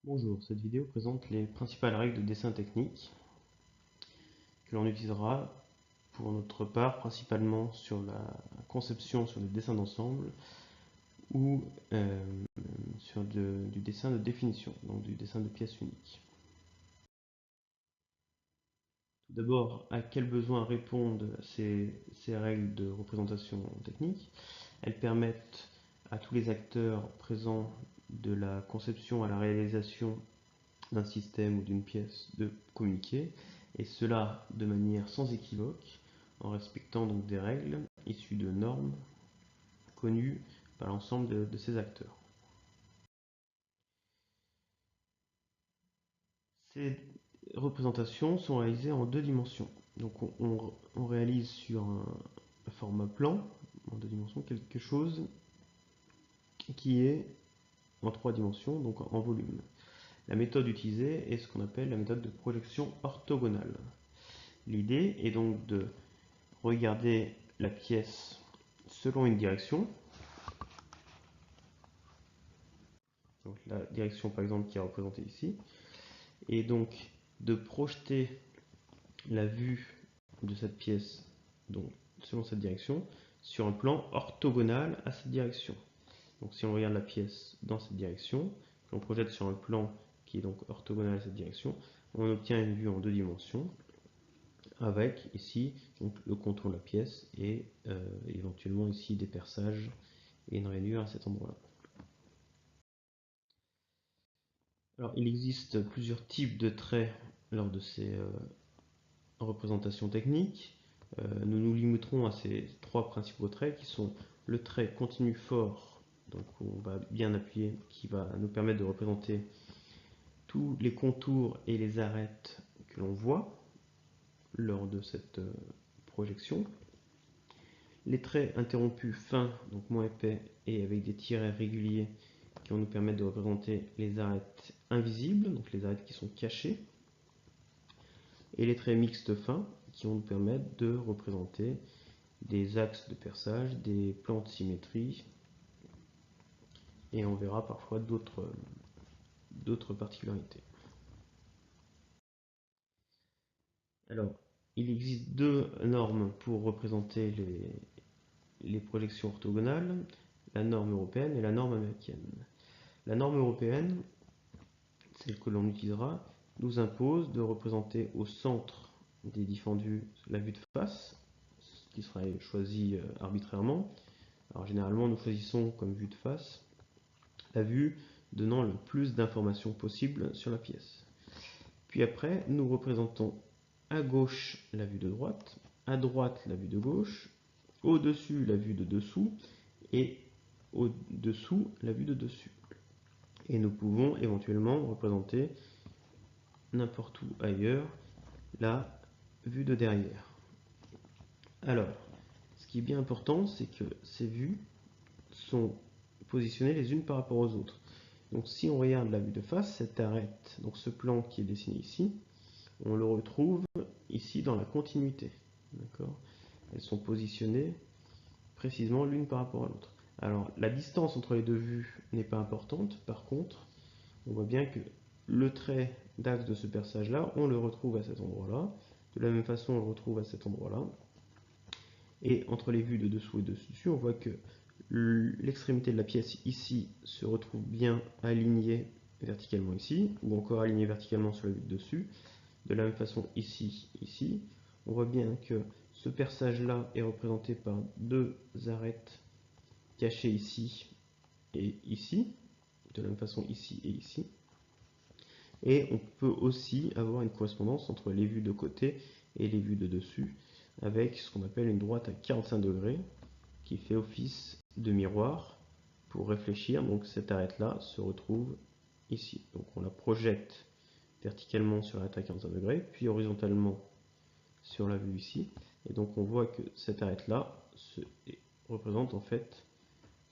Bonjour, cette vidéo présente les principales règles de dessin technique que l'on utilisera pour notre part principalement sur la conception sur le dessin d'ensemble ou sur du dessin de définition, donc du dessin de pièces uniques. Tout d'abord, à quels besoins répondent ces règles de représentation technique? Elles permettent à tous les acteurs présents de la conception à la réalisation d'un système ou d'une pièce de communiquer, et cela de manière sans équivoque, en respectant donc des règles issues de normes connues par l'ensemble de ces acteurs. Ces représentations sont réalisées en deux dimensions. Donc on réalise sur un format plan, en deux dimensions, quelque chose qui est en trois dimensions, donc en volume. La méthode utilisée est ce qu'on appelle la méthode de projection orthogonale. L'idée est donc de regarder la pièce selon une direction. Donc la direction par exemple qui est représentée ici. Et donc de projeter la vue de cette pièce donc, selon cette direction sur un plan orthogonal à cette direction. Donc si on regarde la pièce dans cette direction, on projette sur un plan qui est donc orthogonal à cette direction, on obtient une vue en deux dimensions avec ici donc, le contour de la pièce et éventuellement ici des perçages et une rainure à cet endroit-là. Alors il existe plusieurs types de traits lors de ces représentations techniques. Nous nous limiterons à ces trois principaux traits qui sont le trait continu fort, donc on va bien appuyer, qui va nous permettre de représenter tous les contours et les arêtes que l'on voit lors de cette projection. Les traits interrompus fins, donc moins épais et avec des tirets réguliers qui vont nous permettre de représenter les arêtes invisibles, donc les arêtes qui sont cachées. Et les traits mixtes fins qui vont nous permettre de représenter des axes de perçage, des plans de symétrie, et on verra parfois d'autres particularités. Alors, il existe deux normes pour représenter les projections orthogonales, la norme européenne et la norme américaine. La norme européenne, celle que l'on utilisera, nous impose de représenter au centre des différentes vues la vue de face, ce qui sera choisi arbitrairement. Alors généralement nous choisissons comme vue de face la vue donnant le plus d'informations possible sur la pièce. Puis après nous représentons à gauche la vue de droite, à droite la vue de gauche, au-dessus la vue de dessous et au-dessous la vue de dessus. Et nous pouvons éventuellement représenter n'importe où ailleurs la vue de derrière. Alors, ce qui est bien important, c'est que ces vues sont positionnées les unes par rapport aux autres. Donc si on regarde la vue de face, cette arête, donc ce plan qui est dessiné ici, on le retrouve ici dans la continuité. D'accord ? Elles sont positionnées précisément l'une par rapport à l'autre. Alors la distance entre les deux vues n'est pas importante, par contre, on voit bien que le trait d'axe de ce perçage-là, on le retrouve à cet endroit-là. De la même façon, on le retrouve à cet endroit-là. Et entre les vues de dessous et de dessus, on voit que l'extrémité de la pièce ici se retrouve bien alignée verticalement ici, ou encore alignée verticalement sur la vue de dessus. De la même façon ici, ici. On voit bien que ce perçage-là est représenté par deux arêtes cachées ici et ici. De la même façon ici et ici. Et on peut aussi avoir une correspondance entre les vues de côté et les vues de dessus, avec ce qu'on appelle une droite à 45 degrés, qui fait office de miroir pour réfléchir. Donc cette arête-là se retrouve ici. Donc on la projette verticalement sur l'arête à 45 degrés, puis horizontalement sur la vue ici. Et donc on voit que cette arête-là représente en fait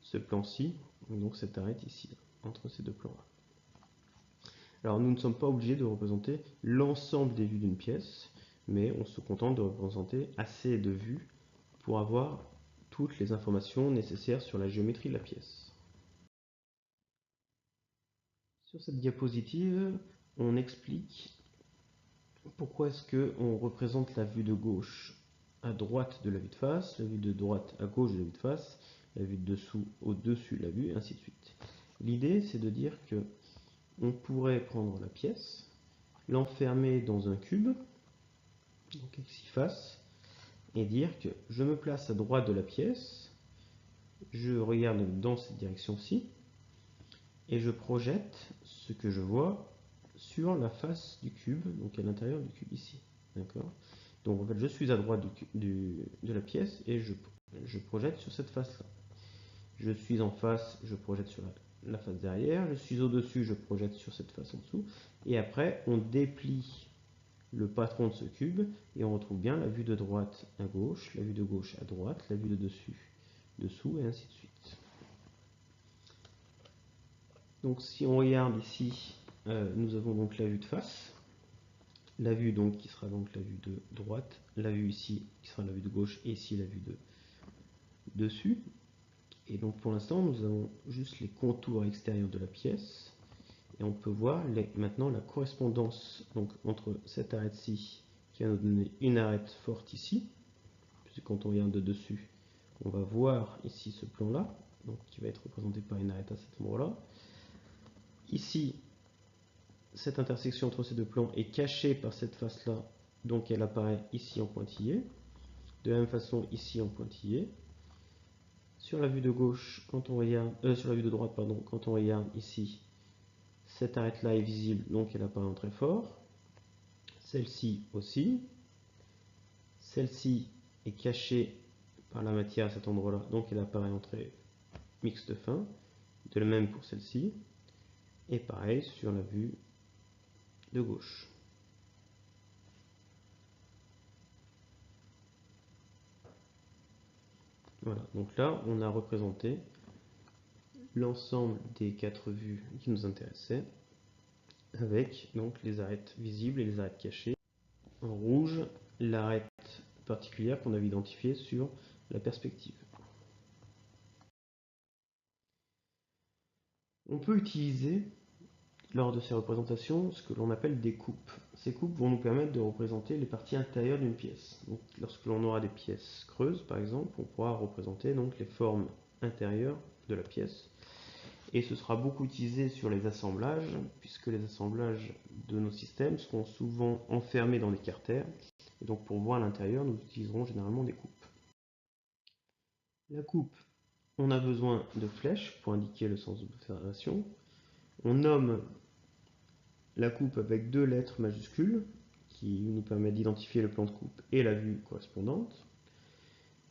ce plan-ci, donc cette arête ici, entre ces deux plans-là. Alors nous ne sommes pas obligés de représenter l'ensemble des vues d'une pièce, mais on se contente de représenter assez de vues pour avoir toutes les informations nécessaires sur la géométrie de la pièce. Sur cette diapositive, on explique pourquoi est-ce qu'on représente la vue de gauche à droite de la vue de face, la vue de droite à gauche de la vue de face, la vue de dessous au-dessus de la vue, et ainsi de suite. L'idée, c'est de dire que on pourrait prendre la pièce, l'enfermer dans un cube, donc ici face, et dire que je me place à droite de la pièce, je regarde dans cette direction-ci, et je projette ce que je vois sur la face du cube, donc à l'intérieur du cube ici. D'accord? Donc en fait, je suis à droite de la pièce et je projette sur cette face-là. Je suis en face, je projette sur la face derrière. Je suis au-dessus, je projette sur cette face en dessous. Et après, on déplie le patron de ce cube et on retrouve bien la vue de droite à gauche, la vue de gauche à droite, la vue de dessus, dessous et ainsi de suite. Donc si on regarde ici, nous avons donc la vue de face, la vue donc qui sera donc la vue de droite, la vue ici qui sera la vue de gauche et ici la vue de dessus. Et donc pour l'instant nous avons juste les contours extérieurs de la pièce et on peut voir maintenant la correspondance donc, entre cette arête-ci qui va nous donner une arête forte ici, puisque quand on regarde de dessus on va voir ici ce plan là, donc qui va être représenté par une arête à cet endroit là. Ici cette intersection entre ces deux plans est cachée par cette face là, donc elle apparaît ici en pointillé, de la même façon ici en pointillé. Sur la vue de gauche, quand on regarde, sur la vue de droite, pardon, quand on regarde ici, cette arête là est visible, donc elle apparaît en très fort. Celle-ci aussi. Celle-ci est cachée par la matière à cet endroit-là, donc elle apparaît en très mixte fin. De même pour celle-ci. Et pareil sur la vue de gauche. Voilà, donc là on a représenté l'ensemble des 4 vues qui nous intéressaient, avec donc les arêtes visibles et les arêtes cachées. En rouge, l'arête particulière qu'on avait identifiée sur la perspective. On peut utiliser lors de ces représentations ce que l'on appelle des coupes. Ces coupes vont nous permettre de représenter les parties intérieures d'une pièce. Donc, lorsque l'on aura des pièces creuses par exemple, on pourra représenter donc les formes intérieures de la pièce. Et ce sera beaucoup utilisé sur les assemblages, puisque les assemblages de nos systèmes seront souvent enfermés dans des carters. Et donc pour voir l'intérieur, nous utiliserons généralement des coupes. La coupe, on a besoin de flèches pour indiquer le sens d'observation. On nomme la coupe avec 2 lettres majuscules, qui nous permettent d'identifier le plan de coupe et la vue correspondante.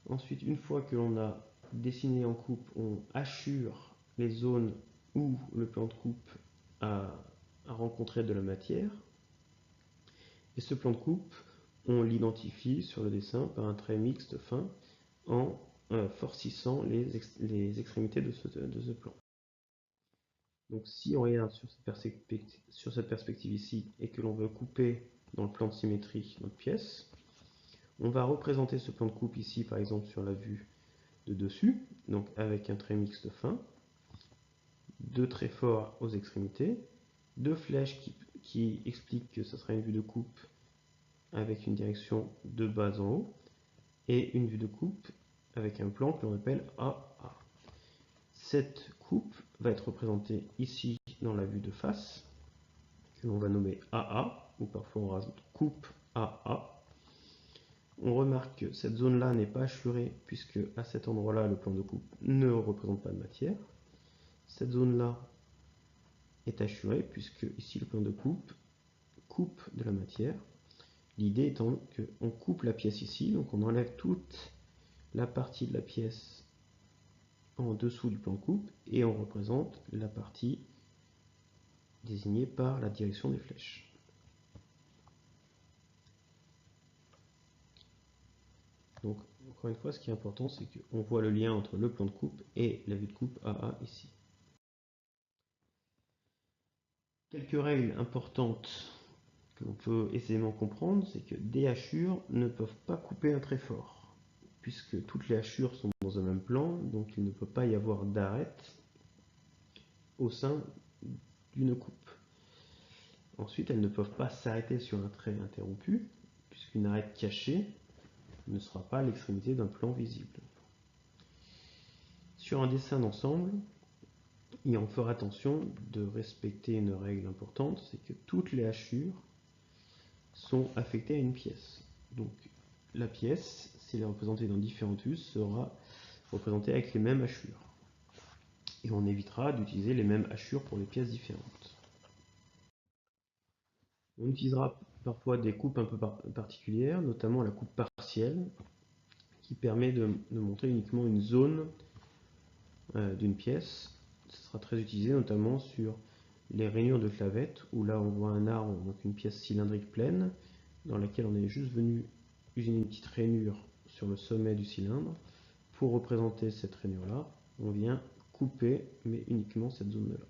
Ensuite, une fois que l'on a dessiné en coupe, on hachure les zones où le plan de coupe a rencontré de la matière. Et ce plan de coupe, on l'identifie sur le dessin par un trait mixte fin en forcissant les extrémités de ce plan. Donc si on regarde sur cette perspective ici et que l'on veut couper dans le plan de symétrie notre pièce, on va représenter ce plan de coupe ici par exemple sur la vue de dessus, donc avec un trait mixte fin, 2 traits forts aux extrémités, 2 flèches qui expliquent que ce sera une vue de coupe avec une direction de bas en haut, et une vue de coupe avec un plan que l'on appelle AA. Cette coupe va être représentée ici dans la vue de face, que l'on va nommer AA, ou parfois on rajoute coupe AA. On remarque que cette zone-là n'est pas hachurée, puisque à cet endroit-là, le plan de coupe ne représente pas de matière. Cette zone-là est hachurée, puisque ici le plan de coupe coupe de la matière. L'idée étant qu'on coupe la pièce ici, donc on enlève toute la partie de la pièce en dessous du plan de coupe et on représente la partie désignée par la direction des flèches. Donc encore une fois, ce qui est important, c'est qu'on voit le lien entre le plan de coupe et la vue de coupe AA ici. Quelques règles importantes que l'on peut aisément comprendre, c'est que des hachures ne peuvent pas couper un trait fort, puisque toutes les hachures sont dans un même plan, donc il ne peut pas y avoir d'arête au sein d'une coupe. Ensuite, elles ne peuvent pas s'arrêter sur un trait interrompu, puisqu'une arête cachée ne sera pas à l'extrémité d'un plan visible. Sur un dessin d'ensemble, et on fera attention de respecter une règle importante, c'est que toutes les hachures sont affectées à une pièce. Donc la pièce, si elle est représentée dans différentes vues, sera représentée avec les mêmes hachures. Et on évitera d'utiliser les mêmes hachures pour les pièces différentes. On utilisera parfois des coupes un peu particulières, notamment la coupe partielle, qui permet de montrer uniquement une zone d'une pièce. Ce sera très utilisé notamment sur les rainures de clavettes, où là on voit un arbre, donc une pièce cylindrique pleine, dans laquelle on est juste venu usiner une petite rainure sur le sommet du cylindre. Pour représenter cette rainure-là, on vient couper, mais uniquement cette zone-là.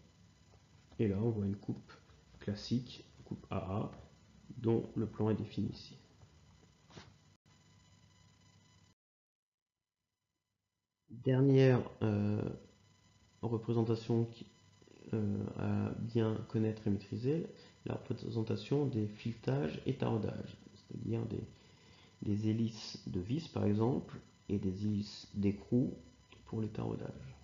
Et là, on voit une coupe classique, coupe AA, dont le plan est défini ici. Dernière représentation à bien connaître et maîtriser, la représentation des filetage et taraudage, c'est-à-dire des hélices de vis par exemple, et des hélices d'écrou pour les taraudages.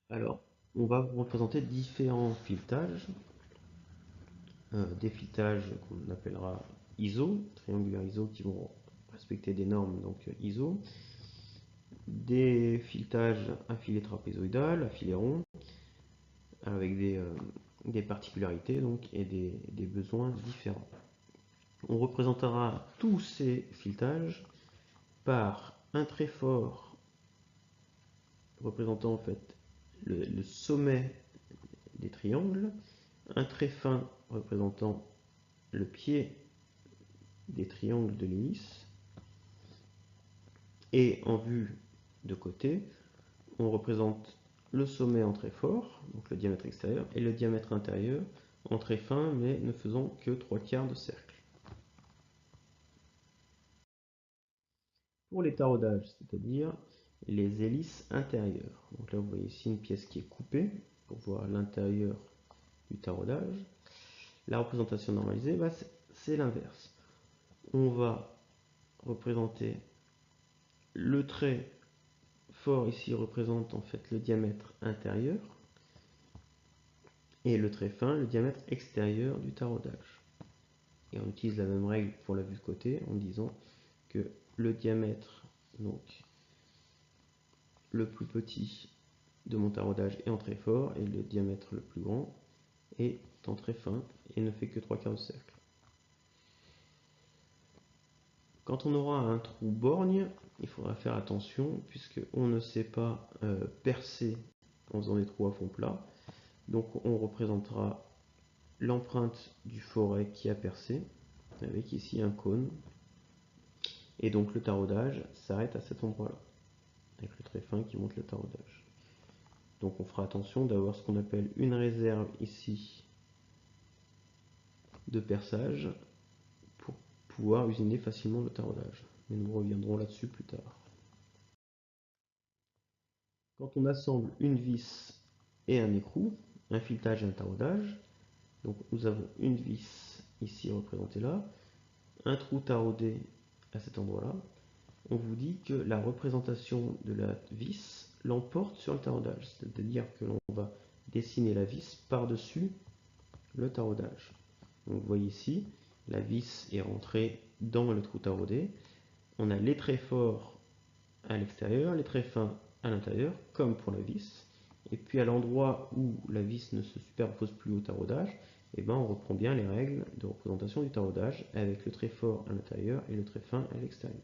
Alors, on va représenter différents filetages, des filetages qu'on appellera ISO, triangulaires ISO, qui vont respecter des normes donc ISO, des filetages à filet trapézoïdal, à filet rond, avec des particularités donc, et des besoins différents. On représentera tous ces filetages par un trait fort représentant en fait le sommet des triangles, un trait fin représentant le pied des triangles de l'hélice, et en vue de côté, on représente le sommet en trait fort, donc le diamètre extérieur, et le diamètre intérieur en trait fin, mais ne faisant que 3/4 de cercle. Pour les taraudages, c'est-à-dire les hélices intérieures. Donc là, vous voyez ici une pièce qui est coupée pour voir l'intérieur du taraudage. La représentation normalisée, c'est l'inverse. On va représenter le trait fort ici représente en fait le diamètre intérieur et le trait fin le diamètre extérieur du taraudage. Et on utilise la même règle pour la vue de côté en disant que le diamètre, donc le plus petit de mon taraudage est en trait fort et le diamètre le plus grand est en trait fin et ne fait que 3/4 de cercle. Quand on aura un trou borgne, il faudra faire attention puisqu'on ne sait pas percer en faisant des trous à fond plat. Donc on représentera l'empreinte du forêt qui a percé avec ici un cône. Et donc le taraudage s'arrête à cet endroit-là, avec le trait fin qui montre le taraudage. Donc on fera attention d'avoir ce qu'on appelle une réserve ici de perçage pour pouvoir usiner facilement le taraudage. Mais nous reviendrons là-dessus plus tard. Quand on assemble une vis et un écrou, un filetage et un taraudage, donc nous avons une vis ici représentée là, un trou taraudé à cet endroit-là, on vous dit que la représentation de la vis l'emporte sur le taraudage, c'est-à-dire que l'on va dessiner la vis par-dessus le taraudage. Donc vous voyez ici, la vis est rentrée dans le trou taraudé, on a les traits forts à l'extérieur, les traits fins à l'intérieur, comme pour la vis, et puis à l'endroit où la vis ne se superpose plus au taraudage, on reprend bien les règles de représentation du taraudage avec le trait fort à l'intérieur et le trait fin à l'extérieur.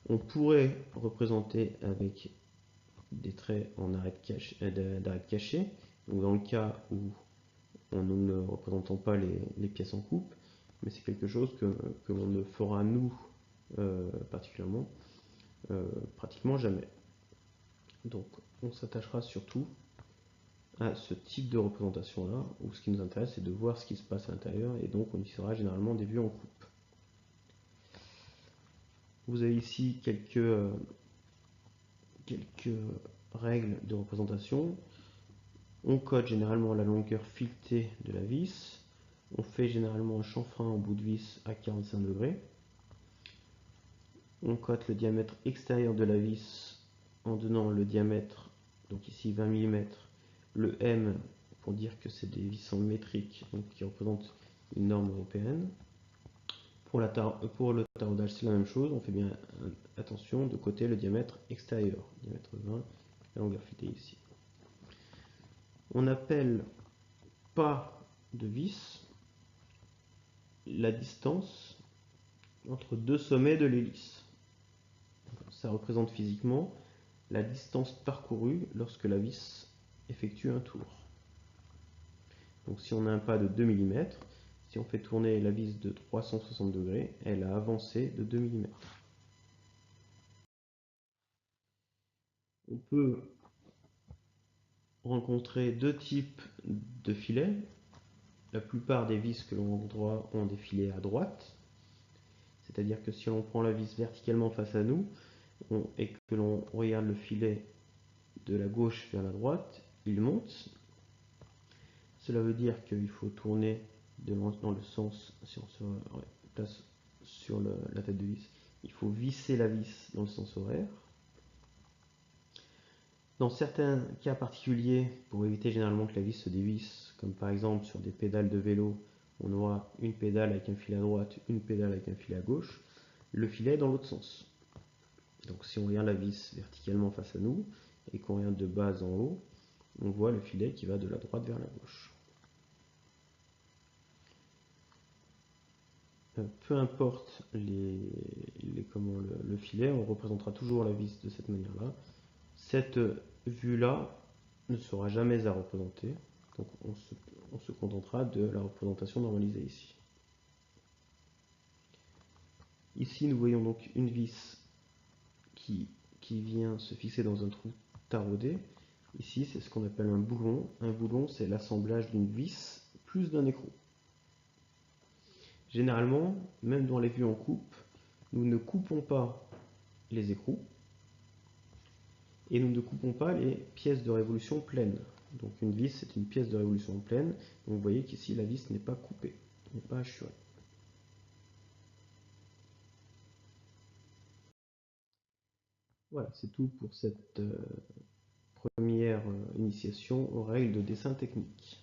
On pourrait représenter avec des traits en arête cachée, ou dans le cas où nous ne représentons pas les pièces en coupe, mais c'est quelque chose que l'on ne fera nous particulièrement, pratiquement jamais. Donc on s'attachera surtout à ce type de représentation là, où ce qui nous intéresse c'est de voir ce qui se passe à l'intérieur, et donc on utilisera généralement des vues en coupe. Vous avez ici quelques règles de représentation. On code généralement la longueur filetée de la vis. On fait généralement un chanfrein en bout de vis à 45 degrés. On cote le diamètre extérieur de la vis en donnant le diamètre, donc ici 20 mm, le M pour dire que c'est des vissons métriques, donc qui représentent une norme européenne. Pour le taraudage, c'est la même chose, on fait bien attention de coter le diamètre extérieur, diamètre 20, la longueur filetée ici. On n'appelle pas de vis la distance entre deux sommets de l'hélice. Ça représente physiquement la distance parcourue lorsque la vis effectue un tour. Donc si on a un pas de 2 mm, si on fait tourner la vis de 360 degrés, elle a avancé de 2 mm. On peut rencontrer deux types de filets. La plupart des vis que l'on voit ont des filets à droite, c'est-à-dire que si l'on prend la vis verticalement face à nous et que l'on regarde le filet de la gauche vers la droite, il monte. Cela veut dire qu'il faut tourner dans le sens, si on se place sur la tête de vis, il faut visser la vis dans le sens horaire. Dans certains cas particuliers, pour éviter généralement que la vis se dévisse, comme par exemple sur des pédales de vélo, on aura une pédale avec un filet à droite, une pédale avec un filet à gauche, le filet est dans l'autre sens. Donc si on regarde la vis verticalement face à nous et qu'on regarde de bas en haut, on voit le filet qui va de la droite vers la gauche. Peu importe le filet, on représentera toujours la vis de cette manière-là. Cette vue-là ne sera jamais à représenter, donc on se contentera de la représentation normalisée ici. Ici, nous voyons donc une vis qui vient se fixer dans un trou taraudé. Ici, c'est ce qu'on appelle un boulon. Un boulon, c'est l'assemblage d'une vis plus d'un écrou. Généralement, même dans les vues en coupe, nous ne coupons pas les écrous et nous ne coupons pas les pièces de révolution pleines. Donc une vis, c'est une pièce de révolution pleine. Donc vous voyez qu'ici, la vis n'est pas coupée, n'est pas hachurée. Voilà, c'est tout pour cette première initiation aux règles de dessin technique.